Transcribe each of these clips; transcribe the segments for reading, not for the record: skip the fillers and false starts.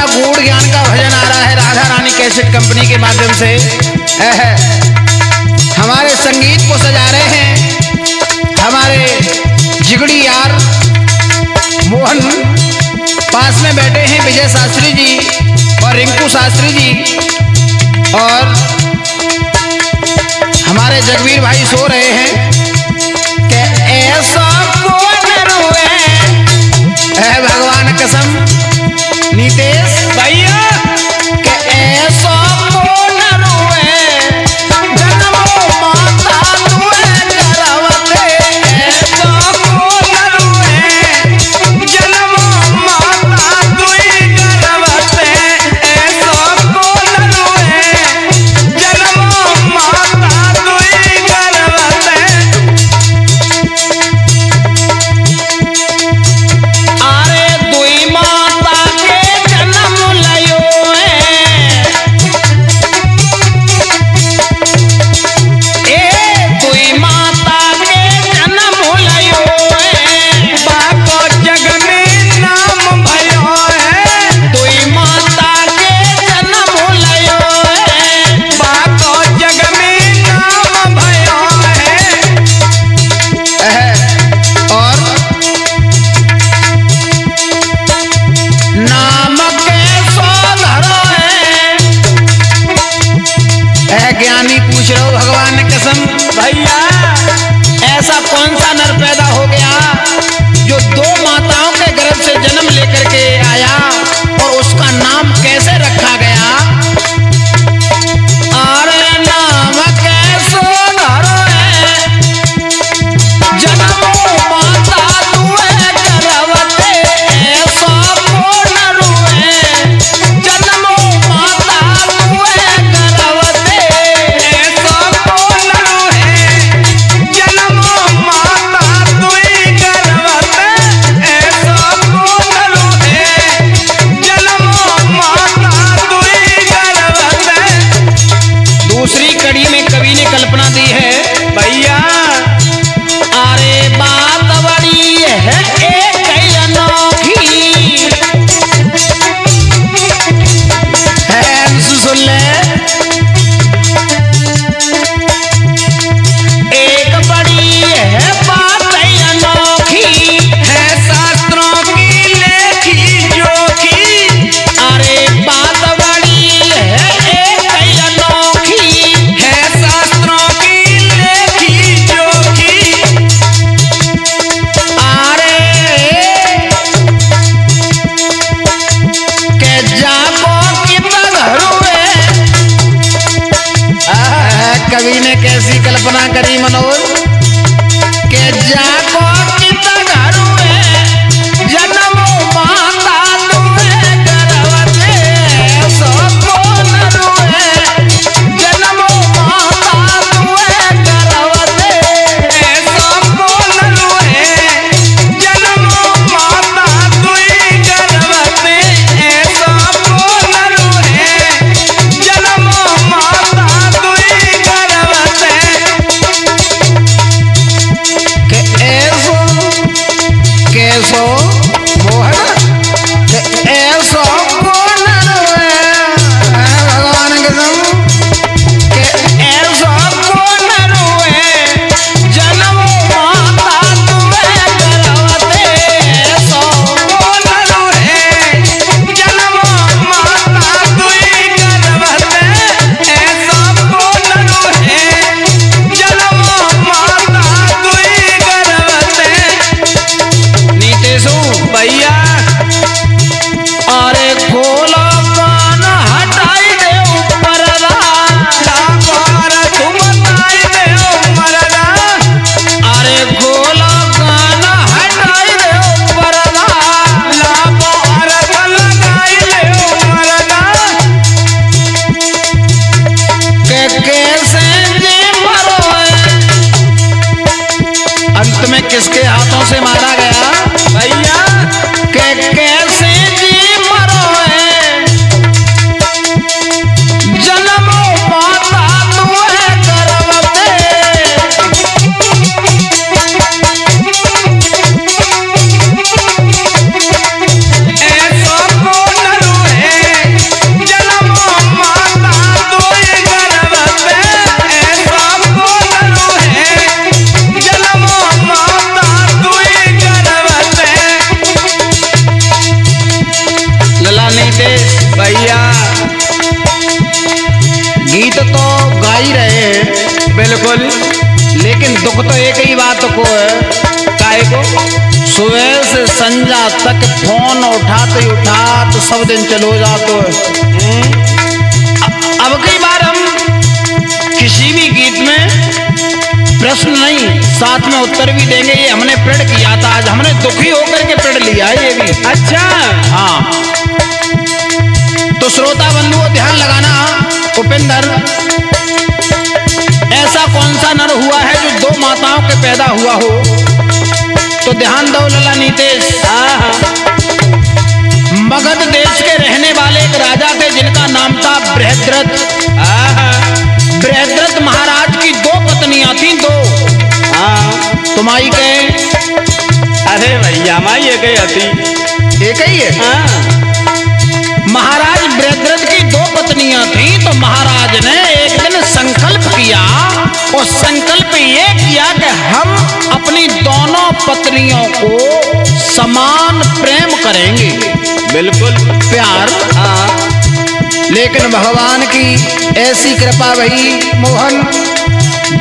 गूढ़ ज्ञान का भजन आ रहा है राधा रानी कैसेट कंपनी के माध्यम से। हमारे संगीत को सजा रहे हैं हमारे जिगड़ी यार मोहन, पास में बैठे हैं विजय शास्त्री जी और रिंकू शास्त्री जी, और हमारे जगवीर भाई सो रहे हैं कि ऐसा कौन रोए है भगवान कसम नीतेश भैया कि ऐसा कौन रोए जन्मों माता तुए करवते, ऐसा कौन रोए जन्मों माता तुए करवते, ऐसा कौन रोए जन्मों माता तुए करवते। अरे दुई माता के जन्म लयो दुई माता के जन्म लयो बाको जग में नाम भयो है, दुई माता के जन्म लयो बाको जग में नाम भयो है। और नाम के सोधरो है ज्ञानी पूछ रहे हो भगवान कसम भैया ऐसा कौन सा नर पैदा हो गया जो दो माताओं के गर्भ से जन्म लेकर के आया और उसका नाम कैसे रखा गया। अरे नाम के सोधरो है जन्मों माता तुए करवते, ऐसा कौन रोए जन्मों माता तुए करवते, ऐसा कौन रोए जन्मों माता तुए करवते, ऐसा कौन रोए जन्मों माता तुए करवते। दूसरी कड़ी में कवि ने कल्पना दी है भैया, अरे बात बड़ी है एक अनोखी है, सुन ले एक बड़ी है बात अनोखी है शास्त्रों की लेखी जोखी, अरे बात बड़ी है एक अनोखी है शास्त्रों की लेखी जोखी। अरे के जाको कितना घरुए, कवि ने कैसी कल्पना करी मनोज के जाको कितना घरुए जन्मों माता तुए करवते, ऐसा कौन रोए जन्मों माता तुए करवते, ऐसा कौन रोए जन्मों माता तुए करवते, ऐसा कौन रोए जन्मों माता तुए करवते। के ऐसा भैया गीत तो गा ही रहे हैं बिल्कुल, लेकिन दुख तो एक ही बात को है। काहे को? सुबह से संजा तक फोन उठाते उठाते सब दिन चलो जाते है। अब कई बार हम किसी भी गीत में प्रश्न नहीं साथ में उत्तर भी देंगे। ये हमने प्रण किया था, आज हमने दुखी होकर के प्रण लिया है ये भी। अच्छा हाँ, तो श्रोता बंधुओं ध्यान लगाना। उपेंद्र, ऐसा कौन सा नर हुआ है जो दो माताओं के पैदा हुआ हो? तो ध्यान दो लला नीतेश। मगध देश के रहने वाले एक राजा थे जिनका नाम था बृहद्रथ। बृहद्रथ महाराज की दो पत्नियां थी, दो। तुम आई कहे? अरे भैया माई ये कही हती एक ही है। महाराज बृहद्रथ की दो पत्नियां थी, तो महाराज ने एक दिन संकल्प किया और संकल्प ये किया कि हम अपनी दोनों पत्नियों को समान प्रेम करेंगे। बिल्कुल प्यार। लेकिन भगवान की ऐसी कृपा भई मोहन,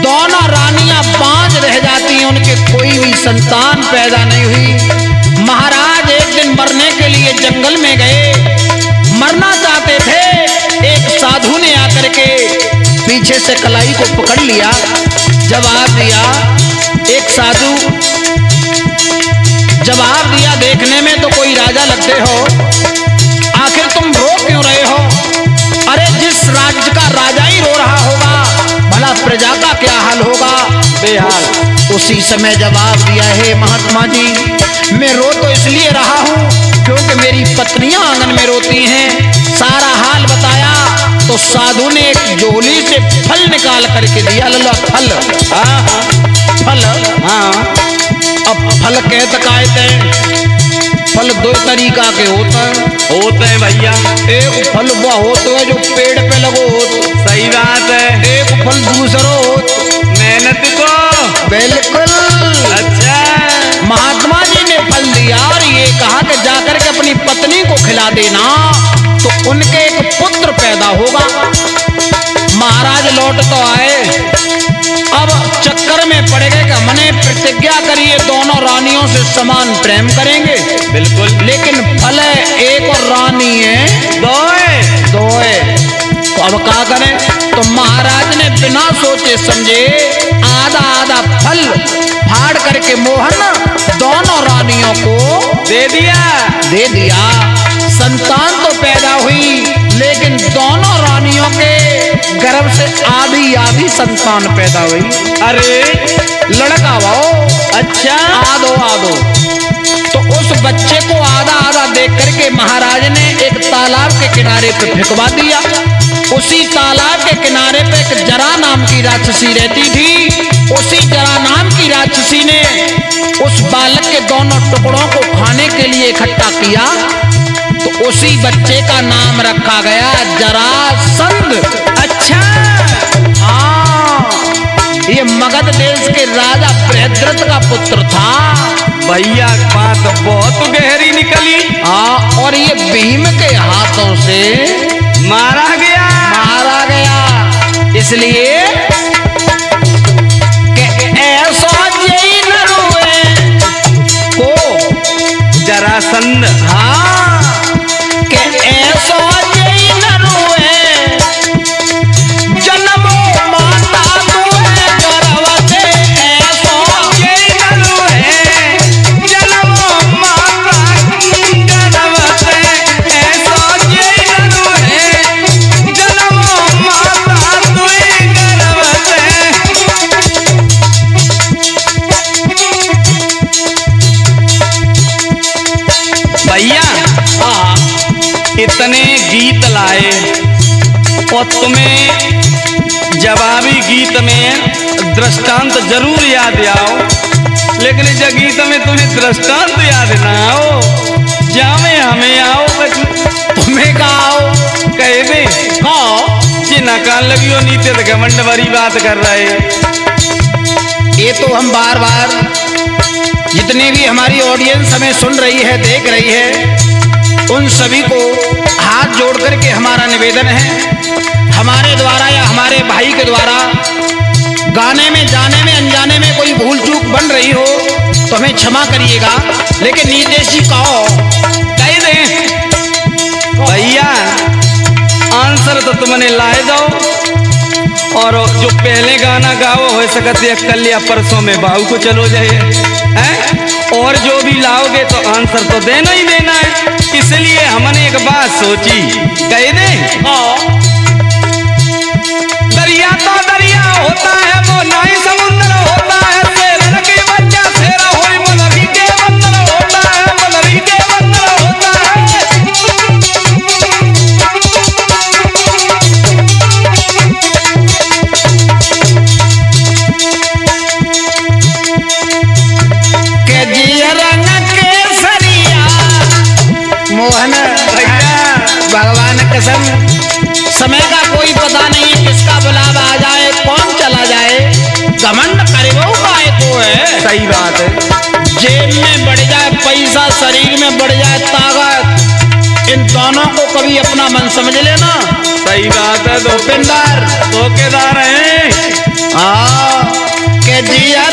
दोनों रानियां बांझ रह जाती, उनके कोई भी संतान पैदा नहीं हुई। महाराज एक दिन मरने के लिए जंगल में गए, मरना चाहते थे। एक साधु ने आकर के पीछे से कलाई को पकड़ लिया, जवाब दिया। एक साधु जवाब दिया, देखने में तो कोई राजा लगते हो, आखिर तुम रो क्यों रहे हो? अरे जिस राज्य का राजा ही रो रहा होगा, भला प्रजा का क्या हाल होगा? बेहाल। उसी समय जवाब दिया, है महात्मा जी, मैं रो तो इसलिए रहा हूँ क्योंकि मेरी पत्नियां आंगन में रोती हैं। सारा हाल बताया तो साधु ने एक झोली से फल निकाल करके दिया। लल्ला फल। फल। अब फल कहते हैं, फल दो तरीका के होते हैं भैया। एक फल वह होता है जो पेड़ पे लगो होता, सही बात है। एक फल दूसरो होता मेहनत को। बिल्कुल। अच्छा, महात्मा जी ने फल दिया और ये कहा कि जाकर के अपनी पत्नी को खिला देना तो उनके एक पुत्र पैदा होगा। महाराज लौट तो आए, अब चक्कर में पड़ गए कि हमने प्रतिज्ञा करी है दोनों रानियों से समान प्रेम करेंगे। बिल्कुल। लेकिन फल है एक और रानी है दो है। तो अब क्या करें? तो महाराज ने बिना सोचे समझे आधा आधा फल फाड़ करके मोहन दोनों रानियों को दे दिया। संतान तो पैदा हुई, लेकिन दोनों रानियों के गर्भ से आधी संतान पैदा हुई। अरे लड़का वो। अच्छा, आधो। तो उस बच्चे को आधा देख करके महाराज ने एक तालाब के किनारे पे फेंकवा दिया। उसी तालाब के किनारे पे एक जरा नाम की राक्षसी रहती थी। उसी जरा नाम की राक्षसी ने उस बालक के दोनों टुकड़ों को खाने के लिए इकट्ठा किया, तो उसी बच्चे का नाम रखा गया जरासंध। अच्छा, हाँ, ये मगध देश के राजा बृहद्रथ का पुत्र था। भैया बात बहुत गहरी निकली। हाँ, और ये भीम के हाथों से मारा गया। इसलिए कि ऐसा यही न रोए को जरासंध। हाँ, कि ऐसा यही न रोए जन्मो माता तुए गर्भवते। ऐसा यही न रोए जन्मो माता गर्भवते। ऐसा यही न रोए जन्मो माता तुए गर्भवते। भैया इतने गीत लाए और तुम्हें जवाबी गीत में दृष्टांत जरूर याद आओ, लेकिन इस गीत में तुम्हें दृष्टांत याद ना आओ। जामे हमें आओ, तुम्हें कहा आओ कहे दे जी ना कान लगी हो नीचे तो घमंड भरी बात कर रहे। ये तो हम बार बार जितने भी हमारी ऑडियंस हमें सुन रही है, देख रही है, उन सभी को हाथ जोड़ करके हमारा निवेदन है, हमारे द्वारा या हमारे भाई के द्वारा गाने में, जाने में, अनजाने में कोई भूल चूक बन रही हो तो हमें क्षमा करिएगा। लेकिन नीतेश जी कहो, कह दे भैया आंसर तो तुमने लाए दो, और जो पहले गाना गाओ हो सकते कल या परसों में बाहू को चलो जाए हैं, और जो भी लाओगे तो आंसर तो देना ही देना है। इसलिए हमने एक बात सोची, कह दे दरिया तो दरिया होता है, वो नाई समुद्र होता है, शेर के बच्चा शेरा होई, मलरी के बंदर होता है, मलरी के बंदर होता है। के जिया रंग केसरिया मोहन भैया, भगवान कसम समय का कोई पता नहीं है, किसका बुलावा आ जाए, कौन चला जाए। घमंड करे वो काय को है। सही बात है। जेब में बढ़ जाए पैसा, शरीर में बढ़ जाए ताकत, इन दोनों को कभी अपना मन समझ लेना। सही बात है। भूपिंदर धोखेदार है के जिया